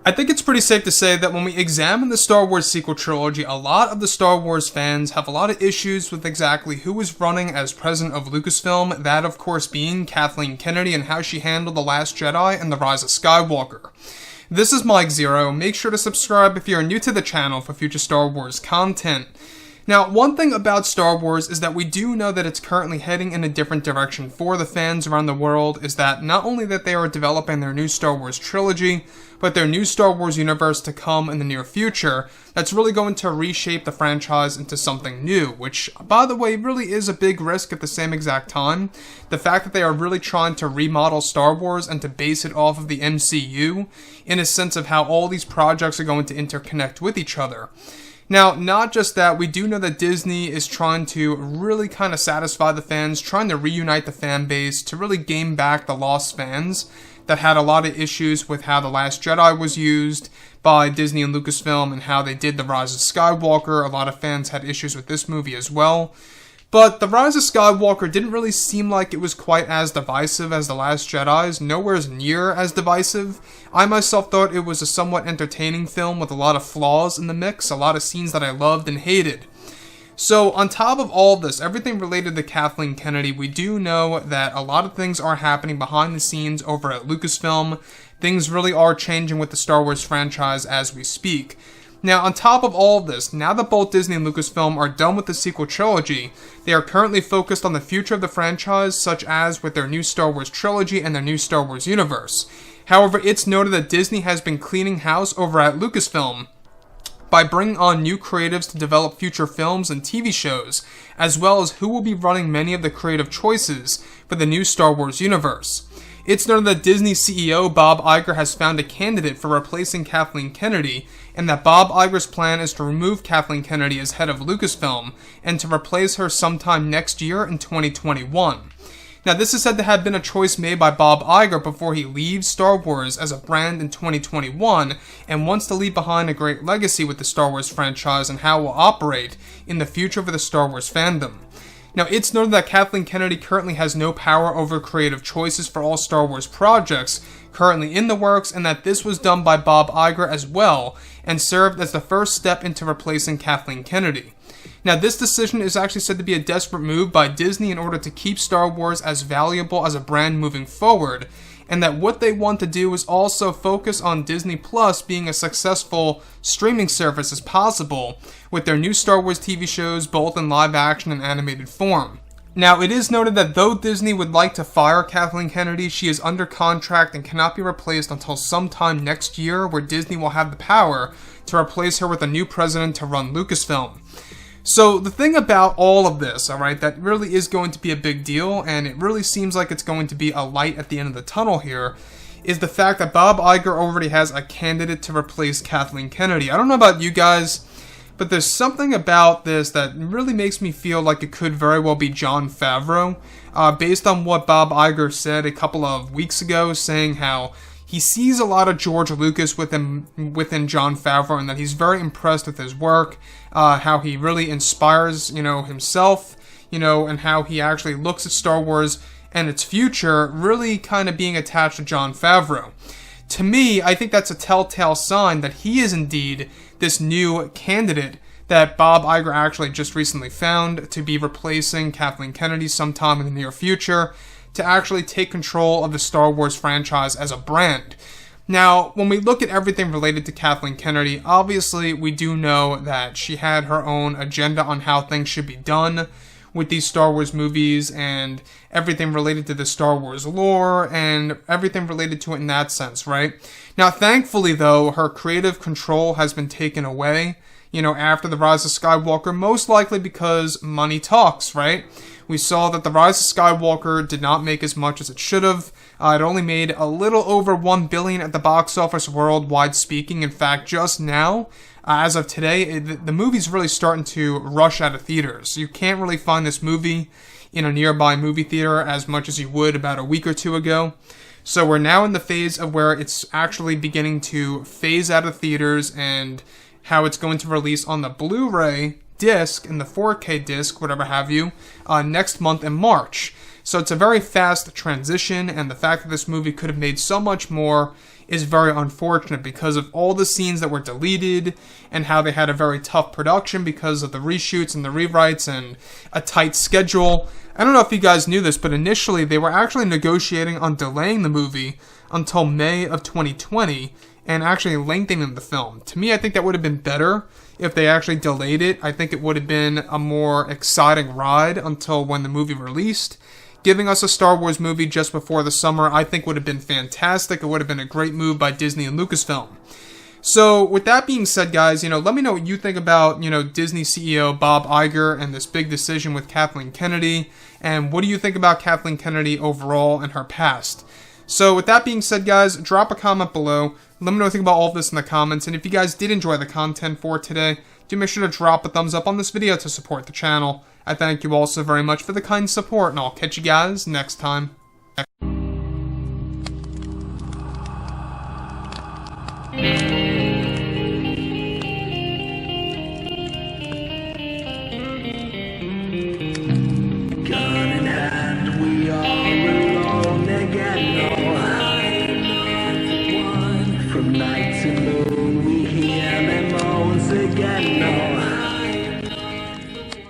I think it's pretty safe to say that when we examine the Star Wars sequel trilogy, a lot of the Star Wars fans have a lot of issues with exactly who was running as president of Lucasfilm, that of course being Kathleen Kennedy and how she handled The Last Jedi and The Rise of Skywalker. This is Mike Zero. Make sure to subscribe if you're new to the channel for future Star Wars content. Now, one thing about Star Wars is that we do know that it's currently heading in a different direction for the fans around the world, is that not only that they are developing their new Star Wars trilogy, but their new Star Wars universe to come in the near future, that's really going to reshape the franchise into something new, which, by the way, really is a big risk at the same exact time. The fact that they are really trying to remodel Star Wars and to base it off of the MCU, in a sense of how all these projects are going to interconnect with each other. Now, not just that, we do know that Disney is trying to really kind of satisfy the fans, trying to reunite the fan base, to really gain back the lost fans that had a lot of issues with how The Last Jedi was used by Disney and Lucasfilm and how they did The Rise of Skywalker. A lot of fans had issues with this movie as well. But The Rise of Skywalker didn't really seem like it was quite as divisive as The Last Jedi's, nowhere near as divisive. I myself thought it was a somewhat entertaining film with a lot of flaws in the mix, a lot of scenes that I loved and hated. So on top of all of this, everything related to Kathleen Kennedy, we do know that a lot of things are happening behind the scenes over at Lucasfilm. Things really are changing with the Star Wars franchise as we speak. Now, on top of all of this, now that both Disney and Lucasfilm are done with the sequel trilogy, they are currently focused on the future of the franchise, such as with their new Star Wars trilogy and their new Star Wars universe. However, it's noted that Disney has been cleaning house over at Lucasfilm by bringing on new creatives to develop future films and TV shows, as well as who will be running many of the creative choices for the new Star Wars universe. It's noted that Disney CEO Bob Iger has found a candidate for replacing Kathleen Kennedy, and that Bob Iger's plan is to remove Kathleen Kennedy as head of Lucasfilm, and to replace her sometime next year in 2021. Now, this is said to have been a choice made by Bob Iger before he leaves Star Wars as a brand in 2021, and wants to leave behind a great legacy with the Star Wars franchise and how it will operate in the future for the Star Wars fandom. Now, it's noted that Kathleen Kennedy currently has no power over creative choices for all Star Wars projects currently in the works, and that this was done by Bob Iger as well, and served as the first step into replacing Kathleen Kennedy. Now, this decision is actually said to be a desperate move by Disney in order to keep Star Wars as valuable as a brand moving forward, and that what they want to do is also focus on Disney Plus being a successful streaming service as possible, with their new Star Wars TV shows both in live action and animated form. Now, it is noted that though Disney would like to fire Kathleen Kennedy, she is under contract and cannot be replaced until sometime next year, where Disney will have the power to replace her with a new president to run Lucasfilm. So the thing about all of this, alright, that really is going to be a big deal, and it really seems like it's going to be a light at the end of the tunnel here, is the fact that Bob Iger already has a candidate to replace Kathleen Kennedy. I don't know about you guys, but there's something about this that really makes me feel like it could very well be Jon Favreau, based on what Bob Iger said a couple of weeks ago, saying how he sees a lot of George Lucas within Jon Favreau, and that he's very impressed with his work, how he really inspires, himself, and how he actually looks at Star Wars and its future really kind of being attached to Jon Favreau. To me, I think that's a telltale sign that he is indeed this new candidate that Bob Iger actually just recently found to be replacing Kathleen Kennedy sometime in the near future, to actually take control of the Star Wars franchise as a brand. Now, when we look at everything related to Kathleen Kennedy, obviously we do know that she had her own agenda on how things should be done with these Star Wars movies and everything related to the Star Wars lore and everything related to it in that sense, right? Now, thankfully, though, her creative control has been taken away, after The Rise of Skywalker, most likely because money talks, right? We saw that The Rise of Skywalker did not make as much as it should have. It only made a little over $1 billion at the box office worldwide speaking. In fact, just now, as of today, the movie's really starting to rush out of theaters. You can't really find this movie in a nearby movie theater as much as you would about a week or two ago. So we're now in the phase of where it's actually beginning to phase out of theaters, and how it's going to release on the Blu-ray disc and the 4K disc, whatever have you, next month in March. So it's a very fast transition, and the fact that this movie could have made so much more is very unfortunate because of all the scenes that were deleted and how they had a very tough production because of the reshoots and the rewrites and a tight schedule. I don't know if you guys knew this, but initially they were actually negotiating on delaying the movie until May of 2020 and actually lengthening the film. To me, I think that would have been better if they actually delayed it. I think it would have been a more exciting ride until when the movie released. Giving us a Star Wars movie just before the summer, I think would have been fantastic. It would have been a great move by Disney and Lucasfilm. So, with that being said, guys, let me know what you think about, Disney CEO Bob Iger and this big decision with Kathleen Kennedy. And what do you think about Kathleen Kennedy overall and her past? So, with that being said, guys, drop a comment below. Let me know what you think about all of this in the comments. And if you guys did enjoy the content for today, do make sure to drop a thumbs up on this video to support the channel. I thank you all so very much for the kind support, and I'll catch you guys next time. Gun in hand, we are alone again. No, I'm not the one from night to moon.